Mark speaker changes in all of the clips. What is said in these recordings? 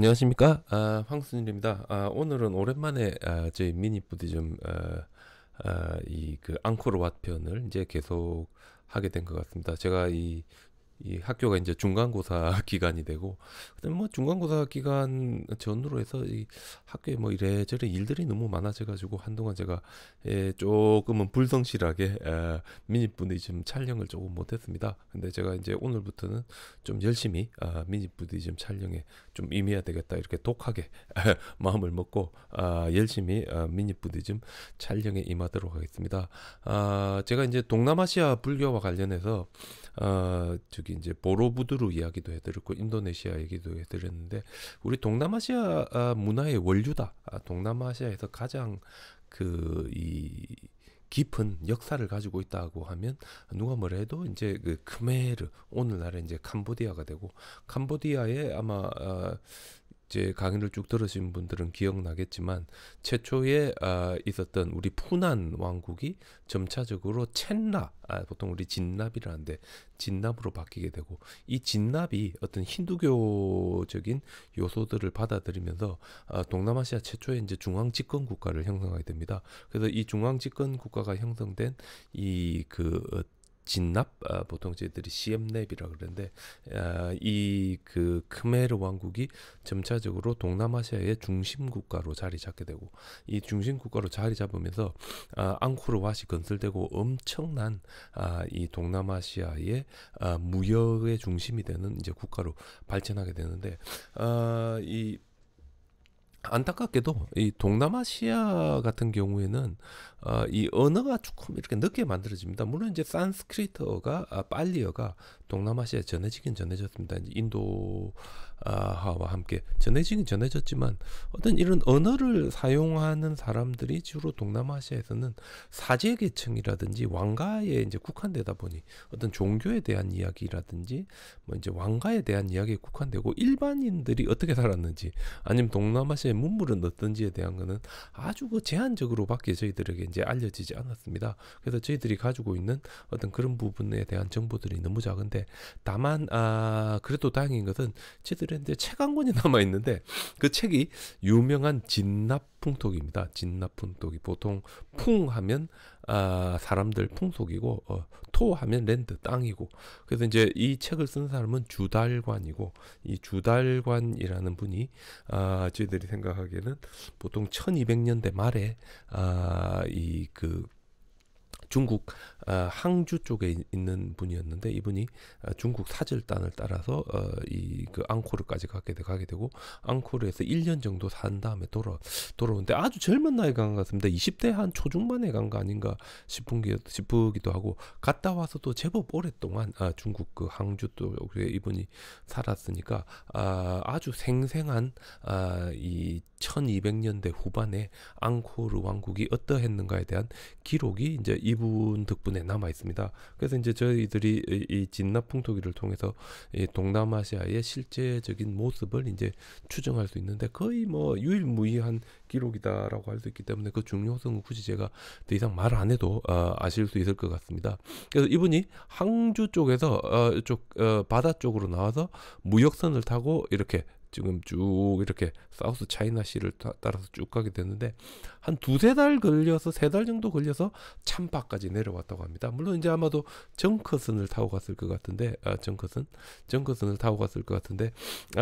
Speaker 1: 안녕하십니까? 황순일입니다. 오늘은 오랜만에 저희 미니 부디즘 이 그 앙코르 왓 편을 이제 계속 하게 된 것 같습니다. 제가 이 학교가 이제 중간고사 기간이 되고, 그다음 뭐 중간고사 기간 전후로 해서 이 학교에 뭐 이래저래 일들이 너무 많아져가지고 한동안 제가 조금은 불성실하게 미니부디즘 촬영을 조금 못했습니다. 근데 제가 이제 오늘부터는 좀 열심히 미니부디즘 촬영에 좀 임해야 되겠다 이렇게 독하게 마음을 먹고 열심히 미니부디즘 촬영에 임하도록 하겠습니다. 제가 이제 동남아시아 불교와 관련해서 저기 이제 보로부두르 이야기도 해드렸고 인도네시아 얘기도 해드렸는데, 우리 동남아시아 문화의 원류다. 동남아시아에서 가장 이 깊은 역사를 가지고 있다고 하면 누가 뭐라 해도 이제 그 크메르, 오늘날의 이제 캄보디아가 되고, 캄보디아에 아마 제 강의를 쭉 들으신 분들은 기억나겠지만 최초에 있었던 우리 푸난 왕국이 점차적으로 첸라, 보통 우리 진납이라는데 진납으로 바뀌게 되고, 이 진납이 어떤 힌두교적인 요소들을 받아들이면서 동남아시아 최초의 이제 중앙 집권 국가를 형성하게 됩니다. 그래서 이 중앙 집권 국가가 형성된 이그 진납, 보통 저희들이 시엠랩이라 그러는데, 이 그 크메르 왕국이 점차적으로 동남아시아의 중심 국가로 자리 잡게 되고, 이 중심 국가로 자리 잡으면서 앙코르 왓이 건설되고 엄청난 이 동남아시아의 무역의 중심이 되는 이제 국가로 발전하게 되는데, 이 안타깝게도 이 동남아시아 같은 경우에는 이 언어가 조금 이렇게 늦게 만들어집니다. 물론 이제 산스크리트어가 빨리어가 동남아시아에 전해지긴 전해졌습니다. 이제 인도하와 함께 전해지긴 전해졌지만, 어떤 이런 언어를 사용하는 사람들이 주로 동남아시아에서는 사제 계층이라든지 왕가에 이제 국한되다 보니 어떤 종교에 대한 이야기라든지 뭐 이제 왕가에 대한 이야기에 국한되고, 일반인들이 어떻게 살았는지 아니면 동남아시아의 문물은 어떤지에 대한 거는 아주 그 제한적으로밖에 저희들에게 이제 알려지지 않았습니다. 그래서 저희들이 가지고 있는 어떤 그런 부분에 대한 정보들이 너무 작은데, 다만 그래도 다행인 것은 저희들은 이제 책 한 권이 남아 있는데, 그 책이 유명한 진납풍톡입니다. 진납풍톡이 보통 풍하면 사람들 풍속이고, 토하면 랜드 땅이고, 그래서 이제 이 책을 쓴 사람은 주달관이고, 이 주달관이라는 분이 저희들이 생각하기에는 보통 1200년대 말에 이 그 중국 항주 쪽에 있는 분이었는데, 이분이 중국 사절단을 따라서 이 그 앙코르까지 가게 되고, 앙코르에서 1년 정도 산 다음에 돌아오는데 아주 젊은 나이에 간 것 같습니다. 20대 한 초중반에 간 거 아닌가 싶기도 하고, 갔다 와서도 제법 오랫동안 중국 그 항주 쪽에 이분이 살았으니까 아주 생생한 이 1200년대 후반에 앙코르 왕국이 어떠했는가에 대한 기록이 이제 이분 덕분에 남아 있습니다. 그래서 이제 저희들이 이 진납풍토기를 통해서 이 동남아시아의 실제적인 모습을 이제 추정할 수 있는데, 거의 뭐 유일무이한 기록이다라고 할 수 있기 때문에 그 중요성은 굳이 제가 더 이상 말 안 해도 아실 수 있을 것 같습니다. 그래서 이분이 항주 쪽에서 이쪽 바다 쪽으로 나와서 무역선을 타고 이렇게 지금 쭉 이렇게 사우스 차이나시를 따라서 쭉 가게 되는데, 한 두세 달 걸려서, 세 달 정도 걸려서 참바까지 내려왔다고 합니다. 물론 이제 아마도 정커선을 타고 갔을 것 같은데, 정커선을 타고 갔을 것 같은데,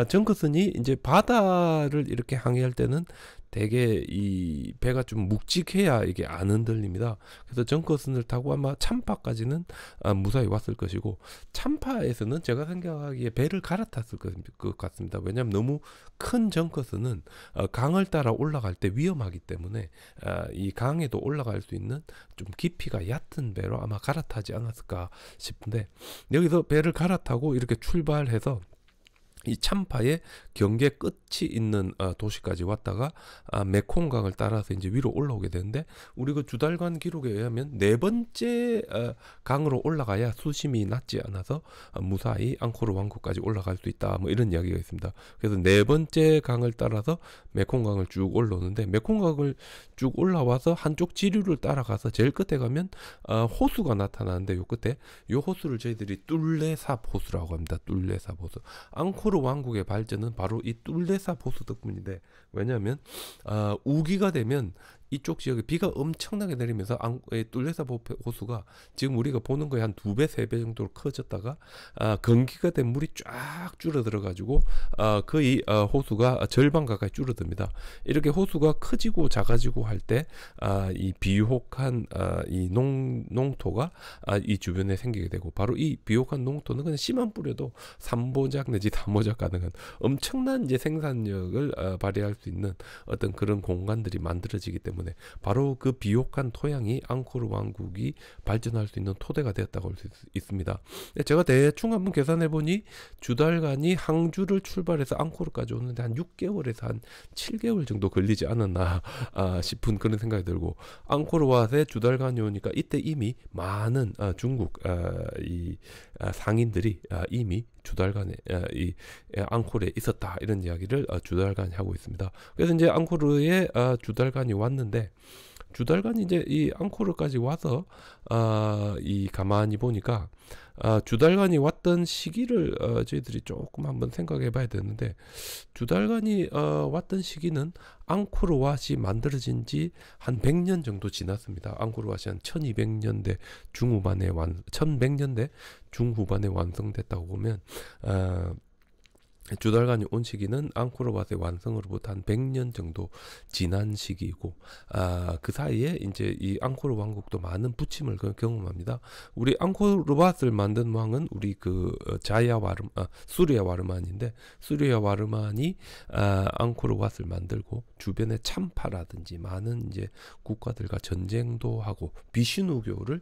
Speaker 1: 정커선이 이제 바다를 이렇게 항해할 때는 되게 이 배가 좀 묵직해야 이게 안 흔들립니다. 그래서 정커선을 타고 아마 참파까지는 무사히 왔을 것이고, 참파에서는 제가 생각하기에 배를 갈아탔을 것 같습니다. 왜냐하면 너무 큰 정커선은 강을 따라 올라갈 때 위험하기 때문에 이 강에도 올라갈 수 있는 좀 깊이가 얕은 배로 아마 갈아타지 않았을까 싶은데, 여기서 배를 갈아타고 이렇게 출발해서 이 참파의 경계 끝이 있는 도시까지 왔다가 메콩강을 따라서 이제 위로 올라오게 되는데, 우리 그 주달관 기록에 의하면 네 번째 강으로 올라가야 수심이 낮지 않아서 무사히 앙코르 왕국까지 올라갈 수 있다, 뭐 이런 이야기가 있습니다. 그래서 네 번째 강을 따라서 메콩강을 쭉 올라오는데, 메콩강을 쭉 올라와서 한쪽 지류를 따라가서 제일 끝에 가면 호수가 나타나는데, 요 끝에 요 호수를 저희들이 뚫레삽 호수라고 합니다. 뚫레삽 호수. 앙코르 앙코르 왕국의 발전은 바로 이 툴레사 보수 덕분인데, 왜냐하면 우기가 되면 이쪽 지역에 비가 엄청나게 내리면서 툴레사 호수가 지금 우리가 보는 거에 한 2배, 3배 정도로 커졌다가 건기가 된 물이 쫙 줄어들어 가지고 거의 호수가 절반 가까이 줄어듭니다. 이렇게 호수가 커지고 작아지고 할 때 이 비옥한 이 농토가 이 주변에 생기게 되고, 바로 이 비옥한 농토는 그냥 씨만 뿌려도 3보작 내지 4모작 가능한 엄청난 이제 생산력을 발휘할 수 있는 어떤 그런 공간들이 만들어지기 때문에 바로 그 비옥한 토양이 앙코르 왕국이 발전할 수 있는 토대가 되었다고 할 수 있습니다. 제가 대충 한번 계산해 보니 주달간이 항주를 출발해서 앙코르까지 오는데 한 6개월에서 한 7개월 정도 걸리지 않았나 싶은 그런 생각이 들고, 앙코르 왓에 주달간이 오니까 이때 이미 많은 중국 이 상인들이 이미 주달간에 이 앙코르에 있었다, 이런 이야기를 주달간이 하고 있습니다. 그래서 이제 앙코르에 주달간이 왔는데, 주달간이 이제 이 앙코르까지 와서 이 가만히 보니까 주달간이 왔던 시기를 저희들이 조금 한번 생각해 봐야 되는데, 주달간이 왔던 시기는 앙코르 왓이 만들어진 지 한 100년 정도 지났습니다. 앙코르 왓이 한 1200년대 중후반에 1100년대 중후반에 완성됐다고 보면 주달간이 온 시기는 앙코르 왓의 완성으로부터 한 100년 정도 지난 시기이고, 그 사이에 이제 이 앙코르 왕국도 많은 부침을 경험합니다. 우리 앙코르 왓을 만든 왕은 우리 그 수리아 와르만인데, 수리아 와르만이 앙코르 왓을 만들고 주변에 참파라든지 많은 이제 국가들과 전쟁도 하고 비신우교를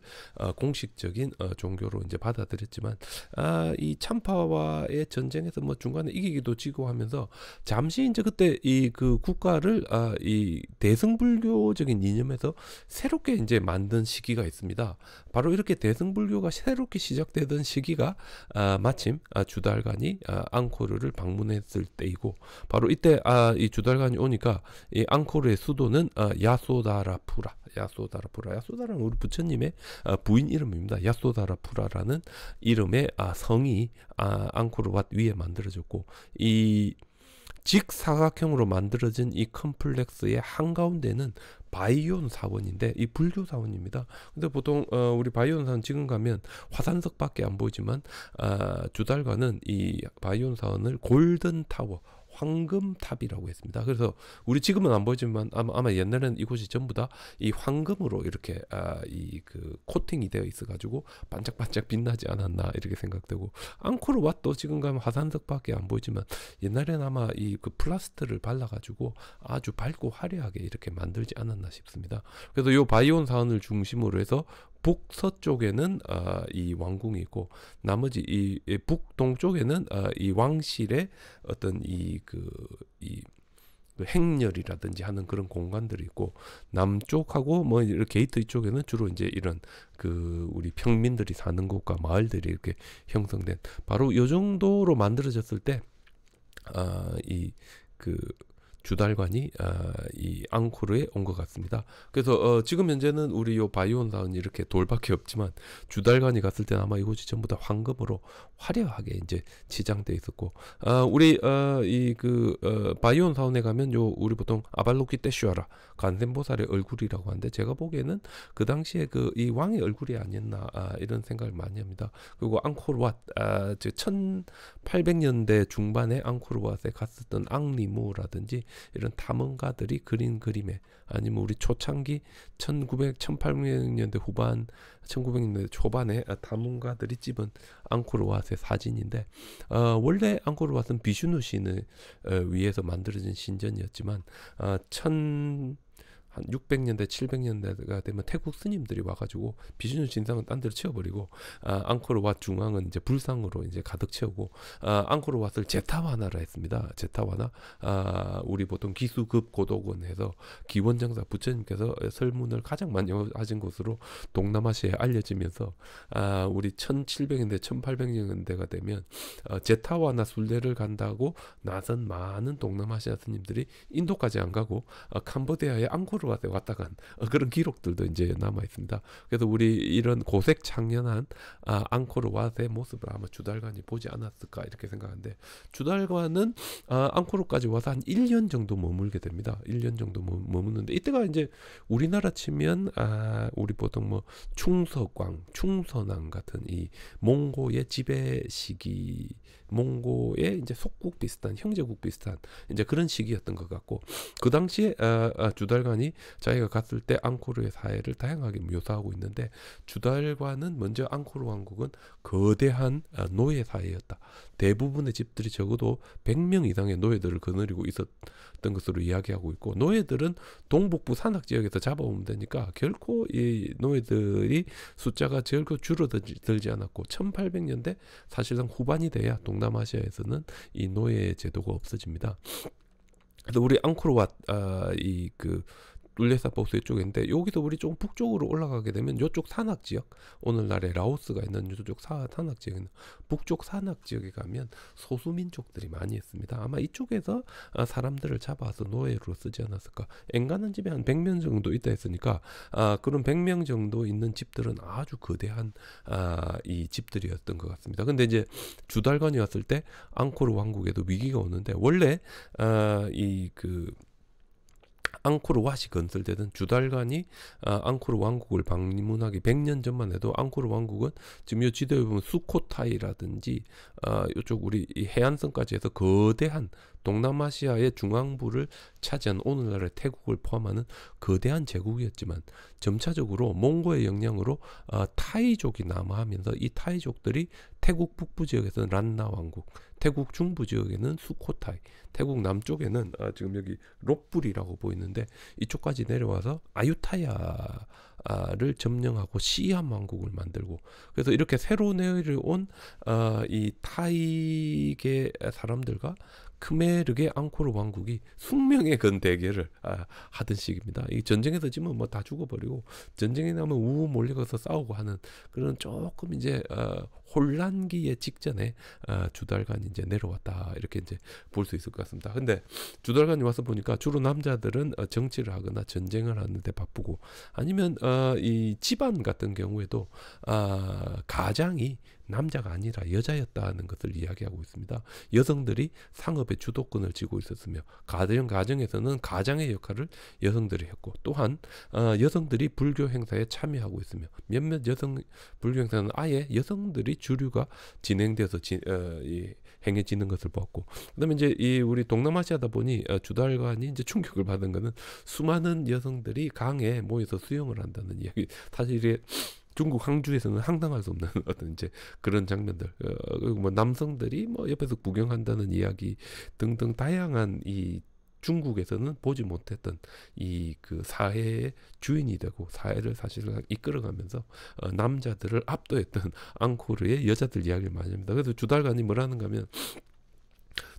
Speaker 1: 공식적인 종교로 이제 받아들였지만, 이 참파와의 전쟁에서 뭐 중간에 이기기도 지고 하면서 잠시 이제 그때 이 그 국가를 이 대승불교적인 이념에서 새롭게 이제 만든 시기가 있습니다. 바로 이렇게 대승불교가 새롭게 시작되던 시기가 마침 주달간이 앙코르를 방문했을 때이고, 바로 이때 이 주달간이 오니까 이 앙코르의 수도는 야소다라는 우리 부처님의 부인 이름입니다. 야소다라푸라라는 이름의 성이 앙코르 왓 위에 만들어졌고, 이 직사각형으로 만들어진 이 컴플렉스의 한가운데는 바이온 사원인데, 이 불교 사원입니다. 근데 보통 우리 바이온 사원 지금 가면 화산석밖에 안 보이지만 주달간은 이 바이온 사원을 골든 타워, 황금탑이라고 했습니다. 그래서 우리 지금은 안 보이지만 아마 옛날에는 이곳이 전부 다 이 황금으로 이렇게 이 그 코팅이 되어 있어가지고 반짝반짝 빛나지 않았나, 이렇게 생각되고, 앙코르 왓도 지금 가면 화산석밖에 안 보이지만 옛날에는 아마 이 그 플라스트를 발라가지고 아주 밝고 화려하게 이렇게 만들지 않았나 싶습니다. 그래서 요 바이온 사원을 중심으로 해서 북서쪽에는 이 왕궁이 있고, 나머지 이 북동쪽에는 이 왕실의 어떤 이 행렬이라든지 하는 그런 공간들이 있고, 남쪽하고 뭐 이렇게 게이트 이쪽에는 주로 이제 이런 그 우리 평민들이 사는 곳과 마을들이 이렇게 형성된, 바로 요 정도로 만들어졌을 때 이 그 주달관이 이 앙코르에 온 것 같습니다. 그래서 지금 현재는 우리 요 바이온 사원이 이렇게 돌밖에 없지만, 주달관이 갔을 때는 아마 이곳이 전부 다 황금으로 화려하게 이제 치장돼 있었고, 우리 이 그 바이온 사원에 가면 요 우리 보통 아발로키테슈아라 관세음보살의 얼굴이라고 하는데, 제가 보기에는 그 당시에 그 이 왕의 얼굴이 아니었나 이런 생각을 많이 합니다. 그리고 앙코르 왓 1800년대 중반에 앙코르 왓에 갔었던 앙리무라든지 이런 탐험가들이 그린 그림에, 아니면 우리 초창기 1800년대 후반 1900년대 초반에 탐험가들이 찍은 앙코르 왓의 사진인데, 원래 앙코르 왓은 비슈누 신을 위해서 만들어진 신전이었지만 한 600년대, 700년대가 되면 태국 스님들이 와가지고 비슈누 신상은 딴 데로 채워버리고, 앙코르 왓 중앙은 이제 불상으로 이제 가득 채우고, 앙코르 왓을 제타와나라 했습니다. 제타와나, 우리 보통 기수급 고도곤에서 기원장사 부처님께서 설문을 가장 많이 하신 곳으로 동남아시아에 알려지면서, 우리 1700년대, 1800년대가 되면 제타와나 순례를 간다고 나선 많은 동남아시아 스님들이 인도까지 안 가고 캄보디아의 앙코르 앙코르와트에 왔다 간 그런 기록들도 이제 남아 있습니다. 그래서 우리 이런 고색 창연한 앙코르와트의 모습을 아마 주달관이 보지 않았을까 이렇게 생각하는데, 주달관은 앙코르까지 와서 한 1년 정도 머물게 됩니다. 1년 정도 머무는데, 이때가 이제 우리나라 치면 우리 보통 뭐 충서광, 충선왕 같은 이 몽고의 지배 시기, 몽고의 이제 속국 비슷한, 형제국 비슷한 이제 그런 시기였던 것 같고, 그 당시에 주달관이 자기가 갔을 때 앙코르의 사회를 다양하게 묘사하고 있는데, 주달관은 먼저 앙코르 왕국은 거대한 노예 사회였다. 대부분의 집들이 적어도 100명 이상의 노예들을 거느리고 있었던 것으로 이야기하고 있고, 노예들은 동북부 산악 지역에서 잡아오면 되니까 결코 이 노예들이 숫자가 결코 줄어들지 않았고, 1800년대 사실상 후반이 돼야 동남아시아에서는 이 노예 제도가 없어집니다. 그래서 우리 앙코르왓 이그 룰레사 보스 쪽인데, 여기서 우리 좀 북쪽으로 올라가게 되면 이쪽 산악 지역, 오늘날의 라오스가 있는 이쪽 산악 지역에 있는 북쪽 산악 지역에 가면 소수민족들이 많이 있습니다. 아마 이쪽에서 사람들을 잡아서 노예로 쓰지 않았을까. 엔간한 집에 한 100명 정도 있다 했으니까 그런 100명 정도 있는 집들은 아주 거대한 이 집들이었던 것 같습니다. 근데 이제 주달관이 왔을 때 앙코르 왕국에도 위기가 오는데, 원래 앙코르 왓이 건설되던 주달관이 앙코르 왕국을 방문하기 100년 전만 해도 앙코르 왕국은 지금 이 지도에 보면 수코타이라든지 이쪽 우리 이 해안선까지 해서 거대한 동남아시아의 중앙부를 차지한 오늘날의 태국을 포함하는 거대한 제국이었지만, 점차적으로 몽고의 영향으로 타이족이 남하하면서 이 타이족들이 태국 북부 지역에서는 란나 왕국, 태국 중부 지역에는 수코타이, 태국 남쪽에는 지금 여기 록불이라고 보이는데 이쪽까지 내려와서 아유타야를 점령하고 시암 왕국을 만들고, 그래서 이렇게 새로 내려온 이 타이계 사람들과 크메르게 앙코르 왕국이 숙명의 건 대결을 하던 시기입니다. 이 전쟁에서 지면 뭐 다 죽어버리고, 전쟁이 나면 우우 몰려가서 싸우고 하는 그런 조금 이제 혼란기의 직전에 주달관이 이제 내려왔다, 이렇게 이제 볼 수 있을 것 같습니다. 근데 주달관이 와서 보니까 주로 남자들은 정치를 하거나 전쟁을 하는데 바쁘고, 아니면 이 집안 같은 경우에도 가장이 남자가 아니라 여자였다는 것을 이야기하고 있습니다. 여성들이 상업의 주도권을 쥐고 있었으며, 가정에서는 가장의 역할을 여성들이 했고, 또한 여성들이 불교 행사에 참여하고 있으며, 몇몇 불교 행사는 아예 여성들이 주류가 진행돼서 행해지는 것을 봤고, 그다음에 이제 이 우리 동남아시아다 보니 주달관이 이제 충격을 받은 거는 수많은 여성들이 강에 모여서 수영을 한다는 이야기. 사실 이게 중국 항주에서는 상상할 수 없는 어떤 이제 그런 장면들, 그리고 뭐 남성들이 뭐 옆에서 구경한다는 이야기 등등 다양한 이 중국에서는 보지 못했던 이 그 사회의 주인이 되고 사회를 사실상 이끌어가면서 남자들을 압도했던 앙코르의 여자들 이야기를 많이 합니다. 그래서 주달관이 뭐라는가 하면,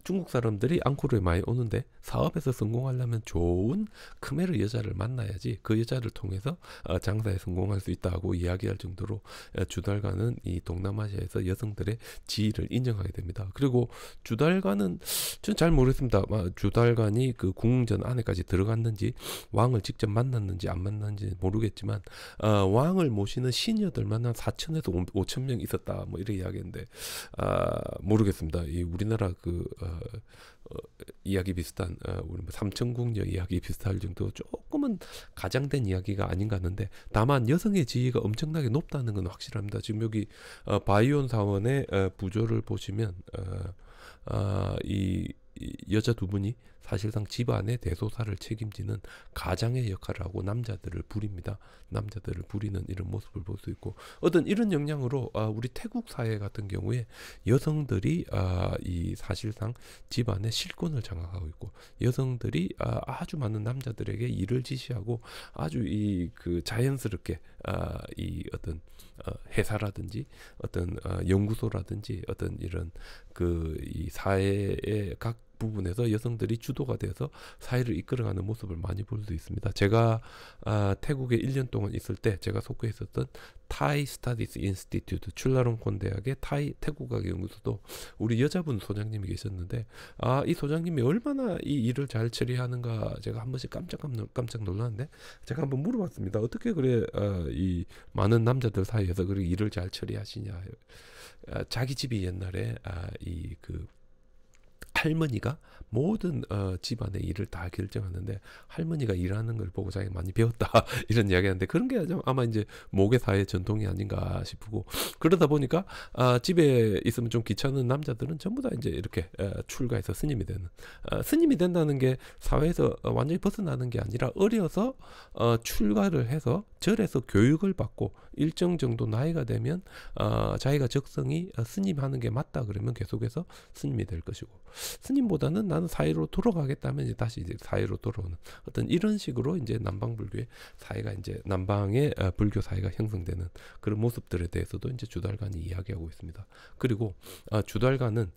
Speaker 1: 중국 사람들이 앙코르에 많이 오는데 사업에서 성공하려면 좋은 크메르 여자를 만나야지 그 여자를 통해서 장사에 성공할 수 있다고 이야기할 정도로 주달관은 이 동남아시아에서 여성들의 지위를 인정하게 됩니다. 그리고 주달관은 저는 잘 모르겠습니다. 주달관이 그 궁전 안에까지 들어갔는지 왕을 직접 만났는지 안 만났는지 모르겠지만 왕을 모시는 시녀들만 한 4천에서 5천 명 있었다, 뭐 이렇게 이야기했는데 모르겠습니다. 이 우리나라 이야기 비슷한 우리 삼천궁녀 이야기 비슷할 정도 조금은 가장된 이야기가 아닌가 하는데, 다만 여성의 지위가 엄청나게 높다는 건 확실합니다. 지금 여기 바이온 사원의 부조를 보시면 이 여자 두 분이 사실상 집안의 대소사를 책임지는 가장의 역할을 하고 남자들을 부립니다. 남자들을 부리는 이런 모습을 볼 수 있고, 어떤 이런 영향으로 우리 태국 사회 같은 경우에 여성들이 이 사실상 집안의 실권을 장악하고 있고, 여성들이 아주 많은 남자들에게 일을 지시하고 아주 이 그 자연스럽게 이 어떤 회사라든지 어떤 연구소라든지 어떤 이런 그 이 사회의 각 부분에서 여성들이 주도가 되어서 사회를 이끌어가는 모습을 많이 볼 수 있습니다. 제가 태국에 1년 동안 있을 때 제가 속해 있었던 타이 스타디스 인스티튜트 출라롱콘 대학의 태국학 연구소도 우리 여자분 소장님이 계셨는데 이 소장님이 얼마나 이 일을 잘 처리하는가 제가 한 번씩 깜짝 놀랐는데 제가 한번 물어봤습니다. 어떻게 그래 이 많은 남자들 사이에서 그렇게 일을 잘 처리하시냐. 자기 집이 옛날에 이 그 할머니가 모든 집안의 일을 다 결정하는데 할머니가 일하는 걸 보고 자기가 많이 배웠다 이런 이야기하는데 그런 게 아마 이제 모계 사회 전통이 아닌가 싶고 그러다 보니까 집에 있으면 좀 귀찮은 남자들은 전부 다 이제 이렇게 출가해서 스님이 된다는 게 사회에서 완전히 벗어나는 게 아니라 어려서 출가를 해서 절에서 교육을 받고 일정 정도 나이가 되면 자기가 적성이 스님 하는 게 맞다 그러면 계속해서 스님이 될 것이고 스님보다는 나는 사회로 돌아가겠다면 이제 다시 이제 사회로 돌아오는 어떤 이런 식으로 이제 남방불교의 사회가 이제 남방의 불교 사회가 형성되는 그런 모습들에 대해서도 이제 주달간이 이야기하고 있습니다. 그리고 주달간은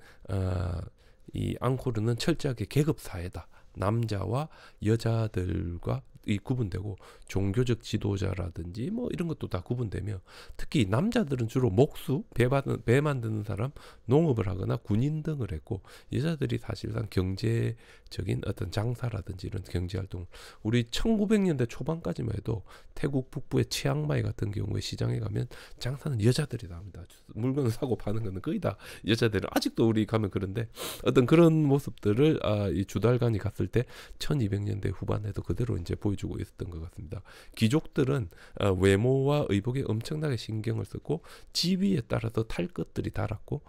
Speaker 1: 이 앙코르는 철저하게 계급 사회다. 남자와 여자들과 이 구분되고 종교적 지도자라든지 뭐 이런 것도 다 구분되며 특히 남자들은 주로 목수, 배 만드는 사람, 농업을 하거나 군인 등을 했고 여자들이 사실상 경제적인 어떤 장사라든지 이런 경제활동 우리 1900년대 초반까지만 해도 태국 북부의 치앙마이 같은 경우에 시장에 가면 장사는 여자들이 다 합니다. 물건을 사고 파는 거는 거의 다 여자들은 아직도 우리 가면 그런데 어떤 그런 모습들을 이 주달간이 갔을 때 1200년대 후반에도 그대로 이제 보여주고 있었던 것 같습니다. 귀족들은 외모와 의복에 엄청나게 신경을 썼고 지위에 따라서 탈 것들이 달랐고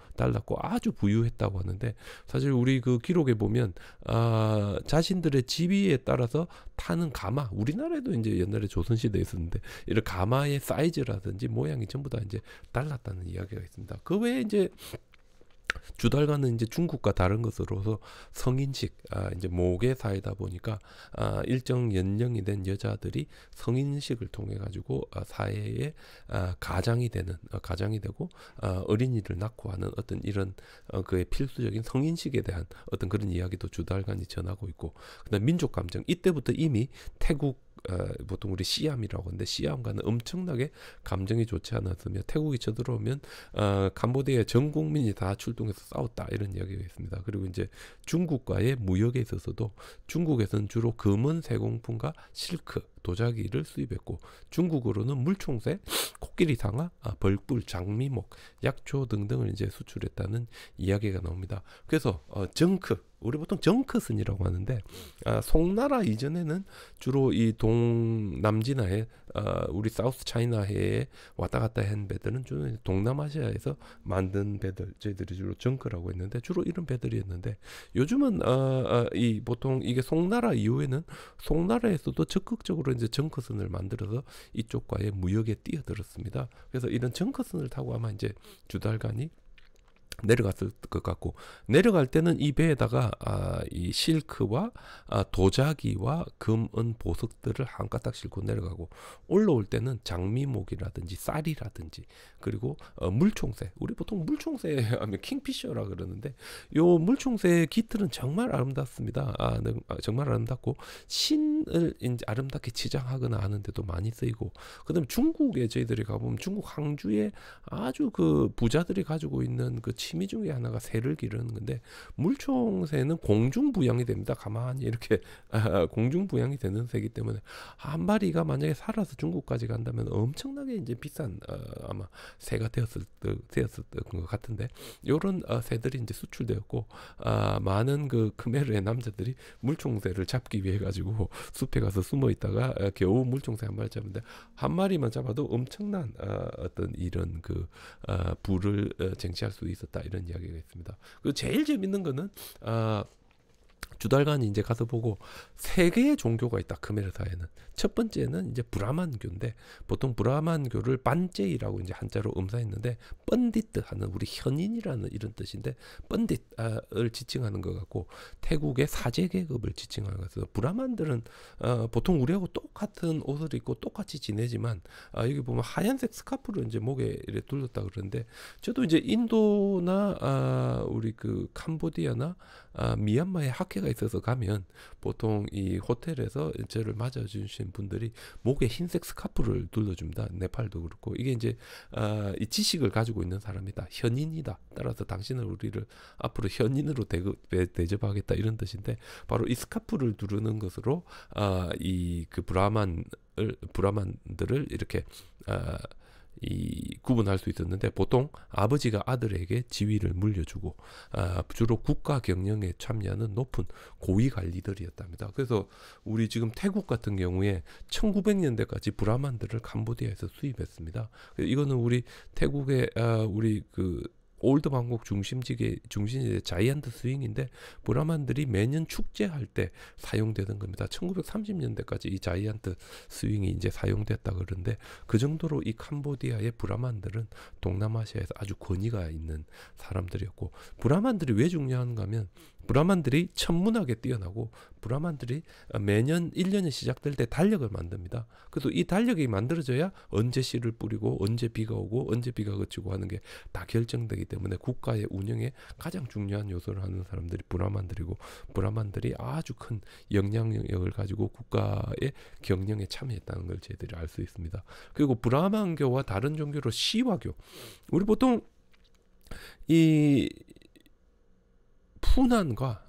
Speaker 1: 아주 부유했다고 하는데 사실 우리 그 기록에 보면 자신들의 지위에 따라서 타는 가마 우리나라에도 이제 옛날에 조선시대에 있었는데 이런 가마의 사이즈라든지 모양이 전부 다 이제 달랐다는 이야기가 있습니다. 그 외에 이제 주달간은 이제 중국과 다른 것으로서 성인식 이제 모계 사회다 보니까 일정 연령이 된 여자들이 성인식을 통해 가지고 사회에 가장이 되고 어린이를 낳고 하는 어떤 이런 그의 필수적인 성인식에 대한 어떤 그런 이야기도 주달간이 전하고 있고 그다음 민족 감정 이때부터 이미 태국 보통 우리 시암이라고 하는데 시암과는 엄청나게 감정이 좋지 않았으며 태국이 쳐들어오면 캄보디아의 전 국민이 다 출동해서 싸웠다 이런 이야기가 있습니다. 그리고 이제 중국과의 무역에 있어서도 중국에서는 주로 금은 세공품과 실크 도자기를 수입했고 중국으로는 물총새, 코끼리 상아, 벌꿀, 장미목, 약초 등등을 이제 수출했다는 이야기가 나옵니다. 그래서 정크 우리 보통 정크슨이라고 하는데 송나라 이전에는 주로 이 동남진화해 우리 사우스 차이나해에 왔다 갔다 한 배들은 주로 동남아시아에서 만든 배들 저희들이 주로 정크라고 했는데 주로 이런 배들이었는데 요즘은 이 보통 이게 송나라 이후에는 송나라에서도 적극적으로 이제 정크슨을 만들어서 이쪽과의 무역에 뛰어들었습니다. 그래서 이런 정크슨을 타고 아마 이제 주달간이 내려갔을 것 같고 내려갈 때는 이 배에다가 이 실크와 도자기와 금, 은, 보석들을 한 가닥 싣고 내려가고 올라올 때는 장미목이라든지 쌀이라든지 그리고 물총새 우리 보통 물총새 하면 킹피셔라 그러는데 요 물총새의 깃털은 정말 아름답습니다. 정말 아름답고 신을 이제 아름답게 치장하거나 하는데도 많이 쓰이고 그다음에 중국에 저희들이 가보면 중국 항주에 아주 그 부자들이 가지고 있는 그 취미 중에 하나가 새를 기르는 건데 물총새는 공중부양이 됩니다. 가만히 이렇게 공중부양이 되는 새이기 때문에 한 마리가 만약에 살아서 중국까지 간다면 엄청나게 이제 비싼 아마 새가 되었을 것 같은데 이런 새들이 이제 수출되었고 많은 그 크메르의 남자들이 물총새를 잡기 위해 가지고 숲에 가서 숨어 있다가 겨우 물총새 한 마리 잡는데 한 마리만 잡아도 엄청난 어떤 이런 그 부를 쟁취할 수 있었다 이런 이야기가 있습니다. 그 제일 재밌는 거는 주달간이 이제 가서 보고 세 개의 종교가 있다. 크메르 사회는 첫 번째는 이제 브라만교인데 보통 브라만교를 반제이라고 이제 한자로 음사했는데 뻔디트 하는 우리 현인이라는 이런 뜻인데 뻔디트를 지칭하는 것 같고 태국의 사제 계급을 지칭하는 것 같아서 브라만들은 보통 우리하고 똑같은 옷을 입고 똑같이 지내지만 여기 보면 하얀색 스카프를 이제 목에 이렇게 둘렀다 그러는데 저도 이제 인도나 우리 그 캄보디아나 미얀마에 학회가 있어서 가면 보통 이 호텔에서 저를 맞아주신 분들이 목에 흰색 스카프를 둘러줍니다. 네팔도 그렇고 이게 이제 이 지식을 가지고 있는 사람이다, 현인이다. 따라서 당신은 우리를 앞으로 현인으로 대접하겠다 이런 뜻인데 바로 이 스카프를 두르는 것으로 이 그 브라만들을 이렇게 이 구분할 수 있었는데 보통 아버지가 아들에게 지위를 물려주고 주로 국가 경영에 참여하는 높은 고위 관리들이었답니다. 그래서 우리 지금 태국 같은 경우에 1900년대까지 브라만들을 캄보디아에서 수입했습니다. 이거는 우리 태국의 우리 그 올드 방콕 중심지의 자이언트 스윙인데 브라만들이 매년 축제할 때 사용되는 겁니다. 1930년대까지 이 자이언트 스윙이 이제 사용됐다 그러는데 그 정도로 이 캄보디아의 브라만들은 동남아시아에서 아주 권위가 있는 사람들이었고 브라만들이 왜 중요한가 하면 브라만들이 천문학에 뛰어나고 브라만들이 매년 1년이 시작될 때 달력을 만듭니다. 그래서 이 달력이 만들어져야 언제 씨를 뿌리고 언제 비가 오고 언제 비가 그치고 하는 게 다 결정되기 때문에 국가의 운영에 가장 중요한 요소를 하는 사람들이 브라만들이고 브라만들이 아주 큰 영향력을 가지고 국가의 경영에 참여했다는 걸 저희들이 알 수 있습니다. 그리고 브라만교와 다른 종교로 시와교, 우리 보통 이 푸난과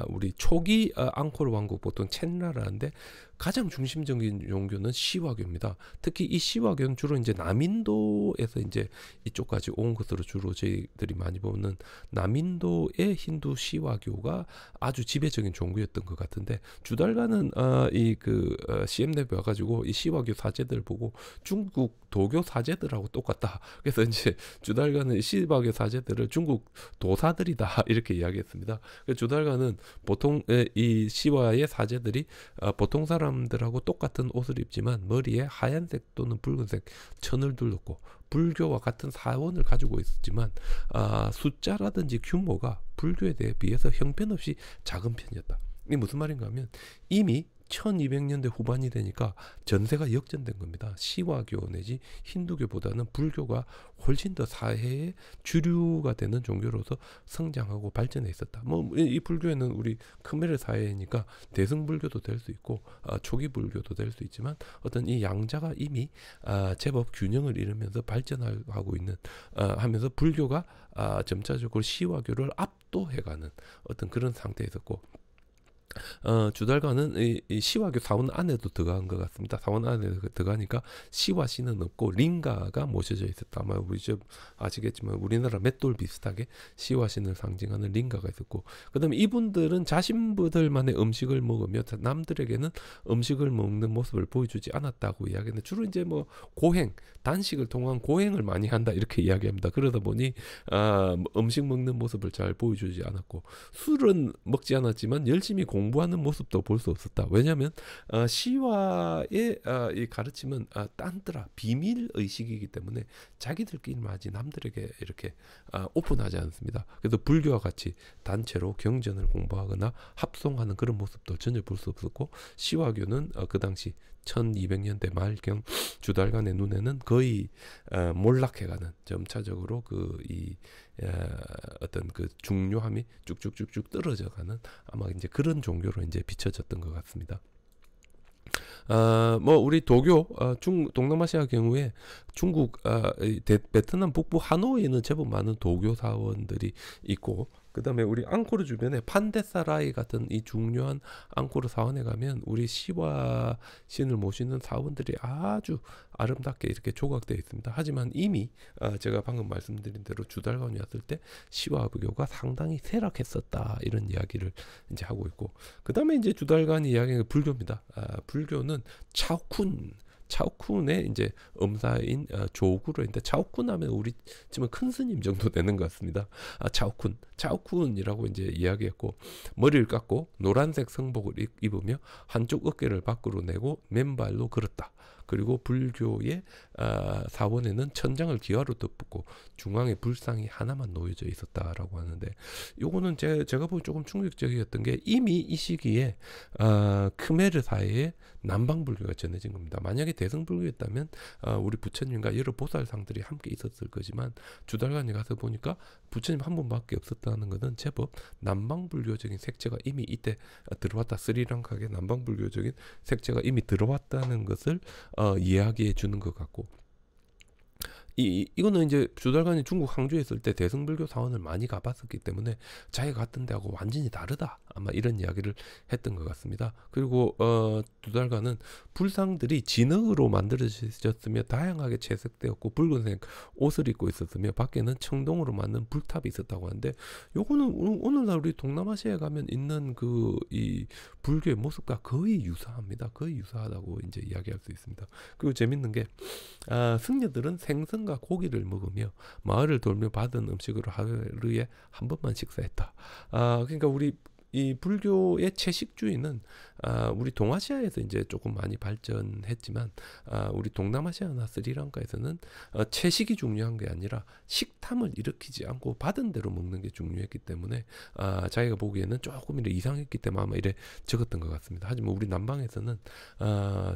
Speaker 1: 우리 초기 앙코르 왕국 보통 첸라라는데 가장 중심적인 종교는 시와교입니다. 특히 이 시와교는 주로 이제 남인도에서 이제 이쪽까지 온 것으로 주로 저희들이 많이 보는 남인도의 힌두 시와교가 아주 지배적인 종교였던 것 같은데 주달가는 이 그 CM랩에 와가지고 이 시와교 사제들 보고 중국 도교 사제들하고 똑같다. 그래서 이제 주달가는 시와교 사제들을 중국 도사들이다 이렇게 이야기했습니다. 주달가는 보통 이 시와의 사제들이 보통 사람들하고 똑같은 옷을 입지만 머리에 하얀색 또는 붉은색 천을 둘렀고 불교와 같은 사원을 가지고 있었지만 숫자라든지 규모가 불교에 비해서 형편없이 작은 편이었다. 이게 무슨 말인가 하면 이미 1200년대 후반이 되니까 전세가 역전된 겁니다. 시와교 내지 힌두교보다는 불교가 훨씬 더 사회의 주류가 되는 종교로서 성장하고 발전해 있었다. 뭐 이 불교에는 우리 크메르 사회니까 대승불교도 될 수 있고 초기 불교도 될 수 있지만 어떤 이 양자가 이미 제법 균형을 이루면서 발전하고 있는 하면서 불교가 점차적으로 시와교를 압도해가는 어떤 그런 상태에 있었고 주달가는 이 시와교 사원 안에도 들어간 것 같습니다. 사원 안에 들어가니까 시와 씨는 없고 링가가 모셔져 있었다. 아마 우리 좀 아시겠지만 우리나라 맷돌 비슷하게 시와 신을 상징하는 링가가 있었고 그 다음에 이분들은 자신들만의 음식을 먹으며 남들에게는 음식을 먹는 모습을 보여주지 않았다고 이야기하는데 주로 이제 뭐 고행, 단식을 통한 고행을 많이 한다 이렇게 이야기합니다. 그러다 보니 음식 먹는 모습을 잘 보여주지 않았고 술은 먹지 않았지만 열심히 공부하는 모습도 볼 수 없었다. 왜냐하면 시와의 이 가르침은 딴뜨라 비밀 의식이기 때문에 자기들끼리만 하지 남들에게 이렇게 오픈하지 않습니다. 그래서 불교와 같이 단체로 경전을 공부하거나 합송하는 그런 모습도 전혀 볼 수 없었고 시와교는 그 당시 1200년대 말경 주달간의 눈에는 거의 몰락해가는 점차적으로 어떤 그 중요함이 쭉쭉쭉쭉 떨어져가는 아마 이제 그런 종교로 이제 비춰졌던 것 같습니다. 뭐 우리 도교 동남아시아 경우에 중국 베트남 북부 하노이는 제법 많은 도교 사원들이 있고 그 다음에 우리 앙코르 주변에 판데사라이 같은 이 중요한 앙코르 사원에 가면 우리 시와 신을 모시는 사원들이 아주 아름답게 이렇게 조각되어 있습니다. 하지만 이미 제가 방금 말씀드린 대로 주달관이 왔을 때 시와 부교가 상당히 쇠락했었다 이런 이야기를 이제 하고 있고 그 다음에 이제 주달관이 이야기하는 불교입니다. 불교는 차오쿤의 이제 엄사인 조구로 있는데 차오쿤 하면 우리 지금 큰 스님 정도 되는 것 같습니다. 차오쿤이라고 이제 이야기했고 머리를 깎고 노란색 성복을 입으며 한쪽 어깨를 밖으로 내고 맨발로 걸었다. 그리고 불교의 사원에는 천장을 기와로 덮고 중앙에 불상이 하나만 놓여져 있었다라고 하는데, 요거는 제가 보기 조금 충격적이었던 게 이미 이 시기에 크메르 사회에 남방불교가 전해진 겁니다. 만약에 대승불교였다면 우리 부처님과 여러 보살상들이 함께 있었을 거지만, 주달관이 가서 보니까 부처님 한 분밖에 없었다는 것은 제법 남방불교적인 색채가 이미 이때 들어왔다. 스리랑카에 남방불교적인 색채가 이미 들어왔다는 것을 이야기해 주는 것 같고, 이거는 이제 주달관이 중국 항주에 있을 때 대승불교 사원을 많이 가봤었기 때문에 자기가 갔던 데하고 완전히 다르다, 아마 이런 이야기를 했던 것 같습니다. 그리고 주달관은 불상들이 진흙으로 만들어졌으며 다양하게 채색되었고 붉은색 옷을 입고 있었으며 밖에는 청동으로 만든 불탑이 있었다고 하는데, 요거는 오늘날 우리 동남아시아에 가면 있는 이 불교의 모습과 거의 유사합니다. 거의 유사하다고 이제 이야기할 수 있습니다. 그리고 재밌는 게 승려들은 생선과 고기를 먹으며 마을을 돌며 받은 음식으로 하루에 한 번만 식사했다. 그러니까 우리 이 불교의 채식주의는 우리 동아시아에서 이제 조금 많이 발전했지만, 우리 동남아시아나 스리랑카에서는 채식이 중요한 게 아니라 식탐을 일으키지 않고 받은 대로 먹는 게 중요했기 때문에 자기가 보기에는 조금 이상했기 때문에 아마 이래 적었던 것 같습니다. 하지만 우리 남방에서는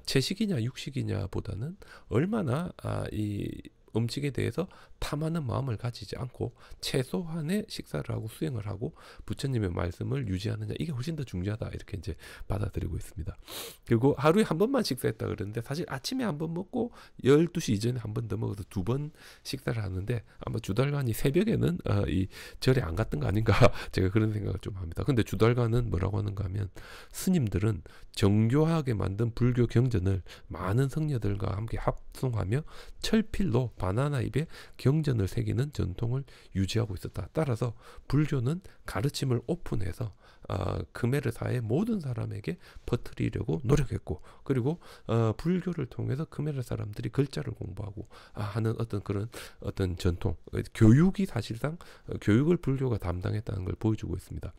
Speaker 1: 채식이냐 육식이냐 보다는 얼마나 이 음식에 대해서 탐하는 마음을 가지지 않고 최소한의 식사를 하고 수행을 하고 부처님의 말씀을 유지하느냐, 이게 훨씬 더 중요하다, 이렇게 이제 받아들이고 있습니다. 그리고 하루에 한 번만 식사했다 그러는데, 사실 아침에 한 번 먹고 12시 이전에 한 번 더 먹어서 2번 식사를 하는데, 아마 주달관이 새벽에는 이 절에 안 갔던 거 아닌가 제가 그런 생각을 좀 합니다. 근데 주달관은 뭐라고 하는가 하면, 스님들은 정교하게 만든 불교 경전을 많은 성녀들과 함께 합송하며 철필로 바나나 잎에 경전을 새기는 전통을 유지하고 있었다. 따라서 불교는 가르침을 오픈해서 크메르 사회 모든 사람에게 퍼뜨리려고 노력했고, 그리고 불교를 통해서 크메르 사람들이 글자를 공부하고 하는 어떤 전통, 교육이 사실상 교육을 불교가 담당했다는 걸 보여주고 있습니다.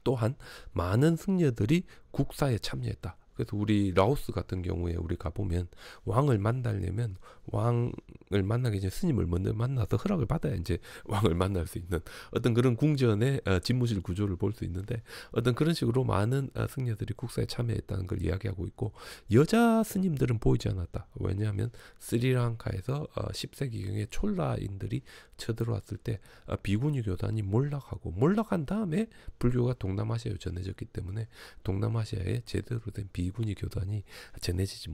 Speaker 1: 또한 많은 승려들이 국사에 참여했다. 그래서 우리 라오스 같은 경우에 우리 가보면 왕을 만나려면 왕을 만나기 전에 스님을 먼저 만나서 허락을 받아야 이제 왕을 만날 수 있는 어떤 그런 궁전의 집무실 구조를 볼 수 있는데, 어떤 그런 식으로 많은 승려들이 국사에 참여했다는 걸 이야기하고 있고, 여자 스님들은 보이지 않았다. 왜냐하면 스리랑카에서 10세기경에 촐라인들이 쳐들어왔을 때 비구니 교단이 몰락한 다음에 불교가 동남아시아에 전해졌기 때문에 동남아시아에 제대로 된 비구니 교단이 전해지지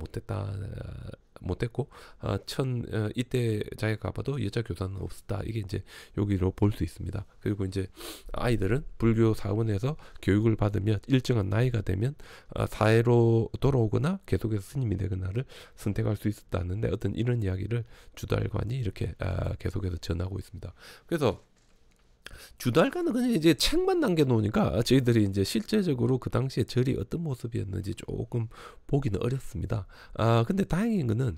Speaker 1: 못했고, 이때 자기가 가봐도 여자 교단은 없었다. 이게 이제 여기로 볼 수 있습니다. 그리고 이제 아이들은 불교 사원에서 교육을 받으며 일정한 나이가 되면 사회로 돌아오거나 계속해서 스님이 되거나를 선택할 수 있었다는데, 어떤 이런 이야기를 주달관이 이렇게 계속해서 전하고 있습니다. 그래서 주달관은 그냥 이제 책만 남겨놓으니까 저희들이 이제 실제적으로 그 당시에 절이 어떤 모습이었는지 조금 보기는 어렵습니다. 근데 다행인 거는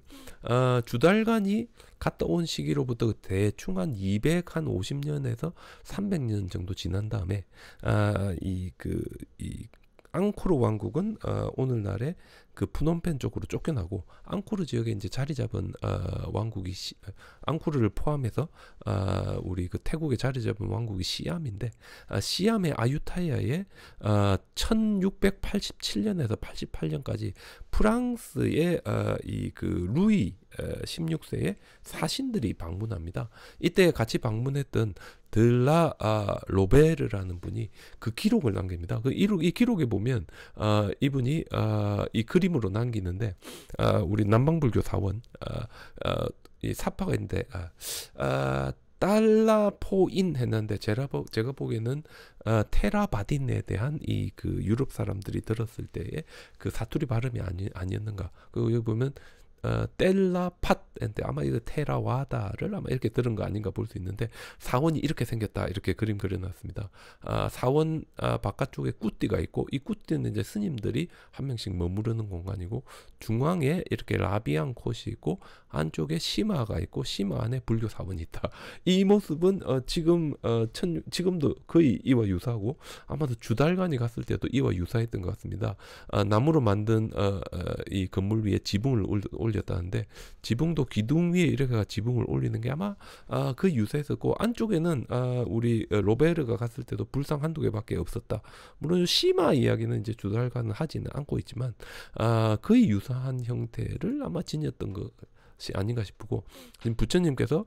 Speaker 1: 주달관이 갔다 온 시기로부터 대충 한 250년에서 300년 정도 지난 다음에 이 앙코르 왕국은 오늘날의 그 푸놈펜 쪽으로 쫓겨나고, 앙코르 지역에 이제 자리 잡은 왕국이 앙코르를 포함해서 우리 그 태국에 자리 잡은 왕국이 시암인데, 시암의 아유타야에 1687년에서 88년까지 프랑스의 이 그 루이 16세의 사신들이 방문합니다. 이때 같이 방문했던 들라 로베르라는 분이 그 기록을 남깁니다. 이 기록에 보면 이분이 이 그림으로 남기는데, 우리 남방불교 사원 이 사파가 있는데 달라포인 했는데, 제가 보기에는 테라바딘에 대한 이 그 유럽 사람들이 들었을 때의 그 사투리 발음이 아니었는가. 여기 보면 텔라팟인데 아마 이거 테라와다를 아마 이렇게 들은 거 아닌가 볼 수 있는데 사원이 이렇게 생겼다 이렇게 그림 그려놨습니다. 사원 바깥쪽에 굿띠가 있고 이 굿띠는 이제 스님들이 한 명씩 머무르는 공간이고 중앙에 이렇게 라비앙 콧이 있고 안쪽에 시마가 있고 시마 안에 불교 사원이 있다. 이 모습은 지금도 거의 이와 유사하고 아마도 주달관이 갔을 때도 이와 유사했던 것 같습니다. 나무로 만든 이 건물 위에 지붕을 올렸다는데 지붕도 기둥 위에 이렇게 지붕을 올리는 게 아마 그 유사했었고 안쪽에는 우리 로베르가 갔을 때도 불상 한두 개밖에 없었다. 물론 시마 이야기는 이제 주달관은 하지는 않고 있지만 거의 유사한 형태를 아마 지녔던 것이 아닌가 싶고 지금 부처님께서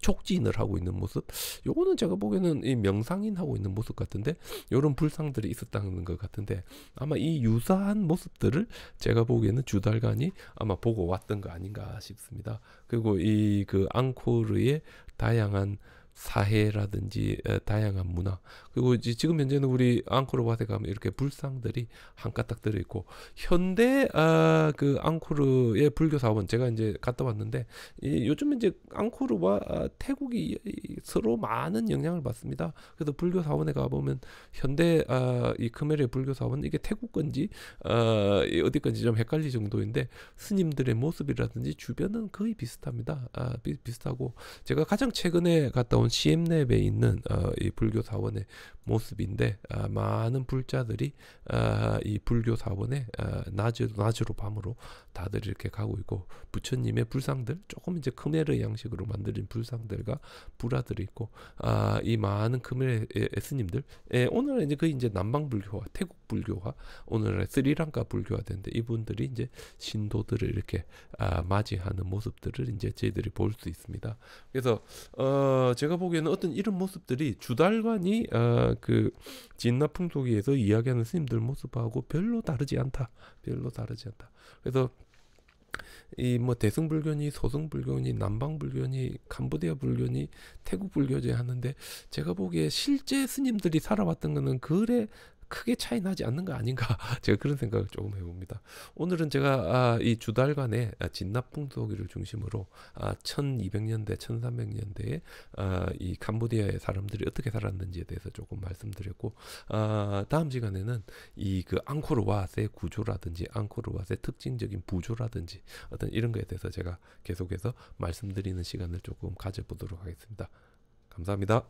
Speaker 1: 촉진을 하고 있는 모습, 요거는 제가 보기에는 이 명상인 하고 있는 모습 같은데 요런 불상들이 있었다는 것 같은데 아마 이 유사한 모습들을 제가 보기에는 주달관이 아마 보고 왔던 거 아닌가 싶습니다. 그리고 이 그 앙코르의 다양한 사회라든지 다양한 문화, 그리고 이제 지금 현재는 우리 앙코르 왓에 가면 이렇게 불상들이 한 가닥 들어 있고 현대 그 앙코르의 불교 사원 제가 이제 갔다 왔는데 요즘 이제 앙코르와 태국이 서로 많은 영향을 받습니다. 그래서 불교 사원에 가 보면 현대 이 크메르의 불교 사원 이게 태국 건지 어디 건지 좀 헷갈릴 정도인데 스님들의 모습이라든지 주변은 거의 비슷합니다. 비슷하고 제가 가장 최근에 갔다 온 시엠랩에 있는 이 불교 사원의 모습인데 많은 불자들이 이 불교 사원에 낮으로 밤으로 다들 이렇게 가고 있고 부처님의 불상들 조금 이제 크메르 양식으로 만들어진 불상들과 불화들이 있고 이 많은 크메르 스님들 오늘은 이제 거의 이제 남방 불교와 태국 불교와 오늘의 스리랑카 불교가 되는데 이분들이 이제 신도들을 이렇게 맞이하는 모습들을 이제 저희들이 볼 수 있습니다. 그래서 제가 보기에는 어떤 이런 모습들이 주달관이 그 진나 풍속에서 이야기하는 스님들 모습하고 별로 다르지 않다. 그래서 이 뭐 대승불교니 소승불교니 남방불교니 캄보디아 불교니 태국 불교지 하는데 제가 보기에 실제 스님들이 살아왔던 거는 그래 크게 차이 나지 않는 거 아닌가 제가 그런 생각을 조금 해봅니다. 오늘은 제가 이 주달관의 진납풍속기를 중심으로 1200년대 1300년대에 이 캄보디아의 사람들이 어떻게 살았는지에 대해서 조금 말씀드렸고 다음 시간에는 이 그 앙코르왓의 구조라든지 앙코르왓의 특징적인 부조라든지 어떤 이런 거에 대해서 제가 계속해서 말씀드리는 시간을 조금 가져보도록 하겠습니다. 감사합니다.